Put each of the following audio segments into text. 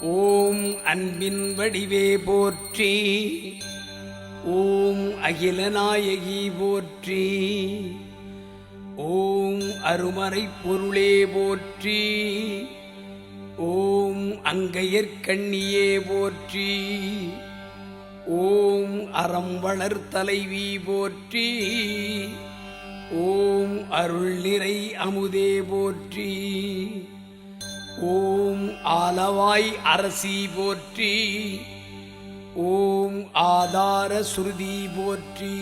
ஓம் அன்பின் வடிவே போற்றி. ஓம் அகிலநாயகி போற்றி. ஓம் அருமறைப் பொருளே போற்றி. ஓம் அங்கையர்கண்ணியே போற்றி. ஓம் அறம் வளர் தலைவி போற்றி. ஓம் அருள் நிறை அமுதே போற்றி. ஓம் ஆலவாய் அரசி போற்றி. ஓம் ஆதார சுருதி போற்றி.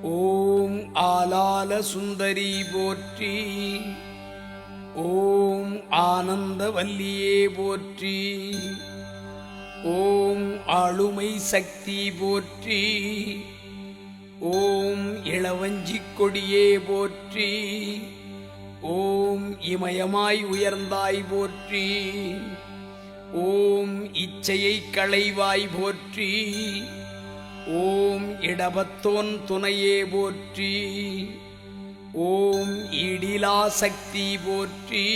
ஓம் ஆலால சுந்தரி போற்றி. ஓம் ஆனந்தவல்லியே போற்றி. ஓம் ஆளுமை சக்தி போற்றி. ஓம் இளவஞ்சிக் கொடியே போற்றி. ஓம் இமயமாய் உயர்ந்தாய் போற்றி. ஓம் இச்சையை களைவாய் போற்றி. ஓம் இடபத்தோன் துணையே போற்றி. ஓம் ஈடிலா சக்தி போற்றி.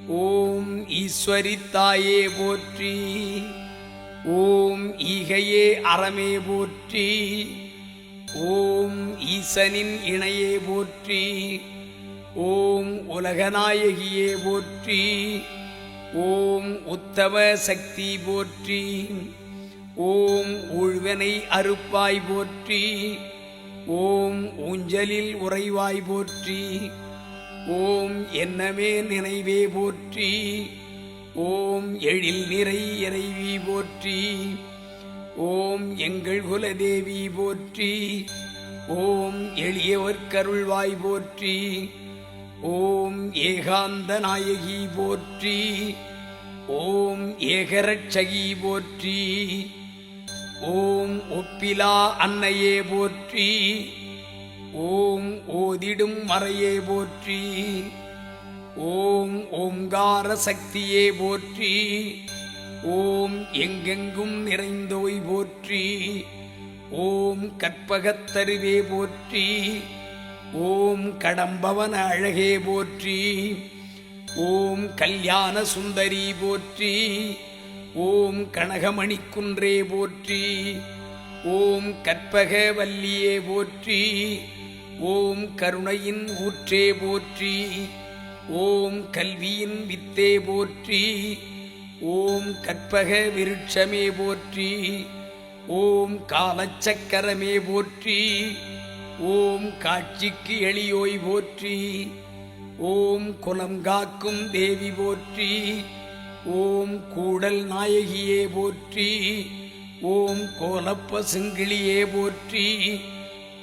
ஓம் ஈஸ்வரி தாயே போற்றி. ஓம் ஈகையே அறமே போற்றி. ஓம் ஈசனின் இணையே போற்றி. ஓம் உலகநாயகியே போற்றி. ஓம் உத்தம சக்தி போற்றி. ஓம் ஊழ்வனை அறுப்பாய் போற்றி. ஓம் ஊஞ்சலில் உறைவாய் போற்றி. ஓம் என்னமே நினைவே போற்றி. ஓம் எழில் நிறை இறைவி போற்றி. ஓம் எங்கள் குலதேவி போற்றி. ஓம் எளியவர்க்கருள்வாய் போற்றி. ஓம் ஏகாந்த நாயகி போற்றி. ஓம் ஏகரட்சகி போற்றி. ஓம் ஒப்பிலா அன்னையே போற்றி. ஓம் ஓதிடும் மறையே போற்றி. ஓம் ஓங்கார சக்தியே போற்றி. ஓம் எங்கெங்கும் நிறைந்தோய் போற்றி. ஓம் கற்பகத்தருவே போற்றி. ஓம் கடம்பவன அழகே போற்றி. ஓம் கல்யாண சுந்தரி போற்றி. ஓம் கனகமணிக்குன்றே போற்றி. ஓம் கற்பகவல்லியே போற்றி. ஓம் கருணையின் ஊற்றே போற்றி. ஓம் கல்வியின் வித்தே போற்றி. ஓம் கற்பக விருட்சமே போற்றி. ஓம் காலச்சக்கரமே போற்றி. ஓம் காட்சிக்கு எளியோய் போற்றி. ஓம் குலம் காக்கும் தேவி போற்றி. ஓம் கூடல் நாயகியே போற்றி. ஓம் கோலப்ப சிங்கிளியே போற்றி.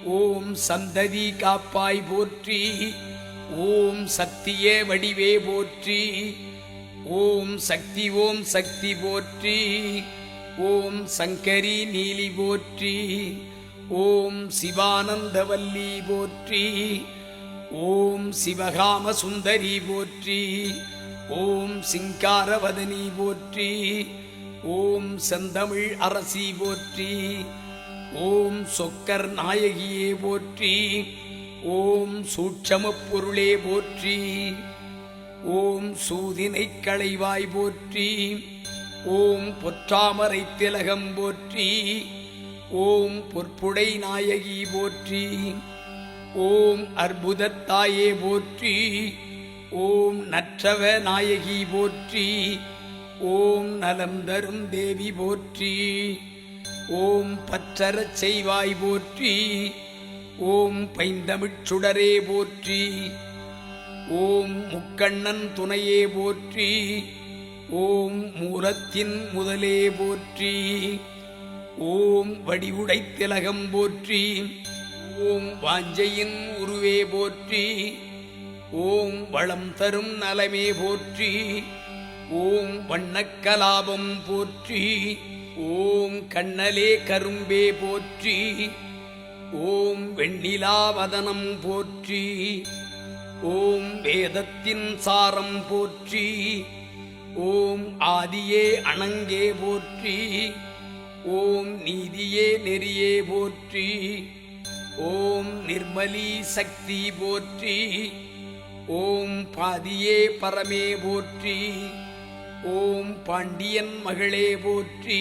ஓம் சந்ததி காப்பாய் போற்றி. ஓம் சக்தியே வடிவே போற்றி. ஓம் சக்தி ஓம் சக்தி போற்றி. ஓம் சங்கரி நீலி போற்றி. ஓம் சிவானந்தவல்லி போற்றி. ஓம் சிவகாம சுந்தரி போற்றி. ஓம் சிங்காரவதனி போற்றி. ஓம் செந்தமிழ் அரசி போற்றி. ஓம் சொக்கர் நாயகியே போற்றி. ஓம் சூட்சமப் பொருளே போற்றி. ஓம் சூதினை களைவாய் போற்றி. ஓம் பொற்றாமரை திலகம் போற்றி. ஓம் பொற்புடை நாயகி போற்றி. ஓம் அற்புதத்தாயே போற்றி. ஓம் நற்றவ நாயகி போற்றி. ஓம் நலம் தரும் தேவி போற்றி. ஓம் பற்றறச் செய்வாய் போற்றி. ஓம் பைந்தமிழ்ச்சுடரே போற்றி. ஓம் முக்கண்ணன் துணையே போற்றி. ஓம் மூலத்தின் முதலே போற்றி. ஓம் வடிவுடை திலகம் போற்றி. ஓம் வாஞ்சையின் உருவே போற்றி. ஓம் வளம் தரும் நலமே போற்றி. ஓம் வண்ணக்கலாபம் போற்றி. ஓம் கண்ணலே கரும்பே போற்றி. ஓம் வெண்ணிலாவதனம் போற்றி. ஓம் வேதத்தின் சாரம் போற்றி. ஓம் ஆதியே அணங்கே போற்றி. ஓம் நீதியே நெறியே போற்றி. ஓம் நிர்மலி சக்தி போற்றி. ஓம் பாதியே பரமே போற்றி. ஓம் பாண்டியன் மகளே போற்றி.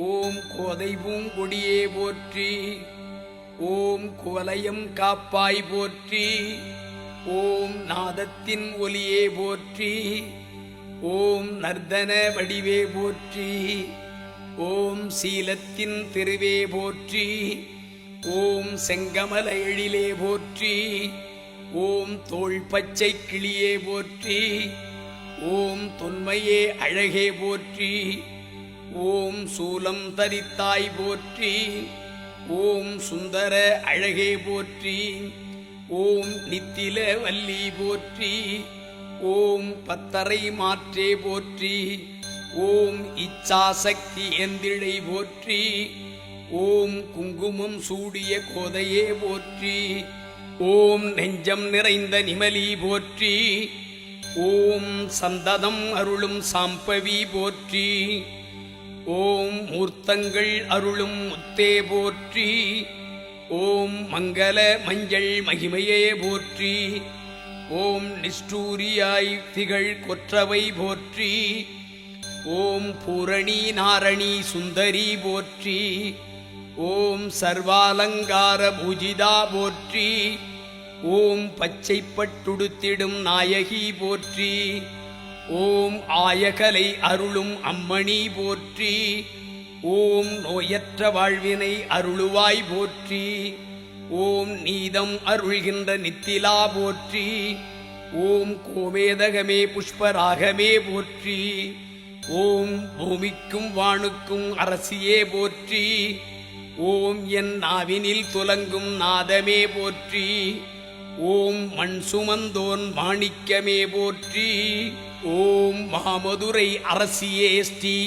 ஓம் கோதை பூங்கொடியே போற்றி. ஓம் குவலயம் காப்பாய் போற்றி. ஓம் நாதத்தின் ஒலியே போற்றி. ஓம் நர்தன வடிவே போற்றி. ஓம் சீலத்தின் திருவே போற்றி. ஓம் செங்கமல எழிலே போற்றி. ஓம் தோள் பச்சை கிளியே போற்றி. ஓம் தொன்மையே அழகே போற்றி. ஓம் சூலம் தரித்தாய் போற்றி. ஓம் சுந்தர அழகே போற்றி. ஓம் நித்தில வல்லி போற்றி. ஓம் பத்தரை மாற்றே போற்றி. ஓம் இச்சாசக்தி எந்திழை போற்றி. ஓம் குங்குமம் சூடிய கோதையே போற்றி. ஓம் நெஞ்சம் நிறைந்த நிமலி போற்றி. ஓம் சந்ததம் அருளும் சாம்பவி போற்றி. ஓம் மூர்த்தங்கள் அருளும் முத்தே போற்றி. ஓம் மங்கள மஞ்சள் மகிமையே போற்றி. ஓம் நிஷ்டூரியாய் திகழ் கொற்றவை போற்றி. ஓம் பூரணி நாரணி சுந்தரி போற்றி. ஓம் சர்வாலங்கார பூஜிதா போற்றி. ஓம் பச்சைப்பட்டுடுத்திடும் நாயகி போற்றி. ஓம் ஆயகலை அருளும் அம்மணி போற்றி. ஓம் நோயற்ற வாழ்வினை அருளுவாய் போற்றி. ஓம் நீதம் அருள்கின்ற நித்திலா போற்றி. ஓம் கோமேதகமே புஷ்பராகமே போற்றி. ஓம் பூமிக்கும் வானுக்கும் அரசியே போற்றி. ஓம் என் நாவினில் துலங்கும் நாதமே போற்றி. ஓம் மண் சுமந்தோன் மாணிக்கமே போற்றி. ஓம் மாமதுரை அரசியே ஸ்ரீ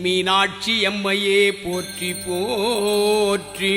மீனாட்சி அம்மையே போற்றி போற்றி.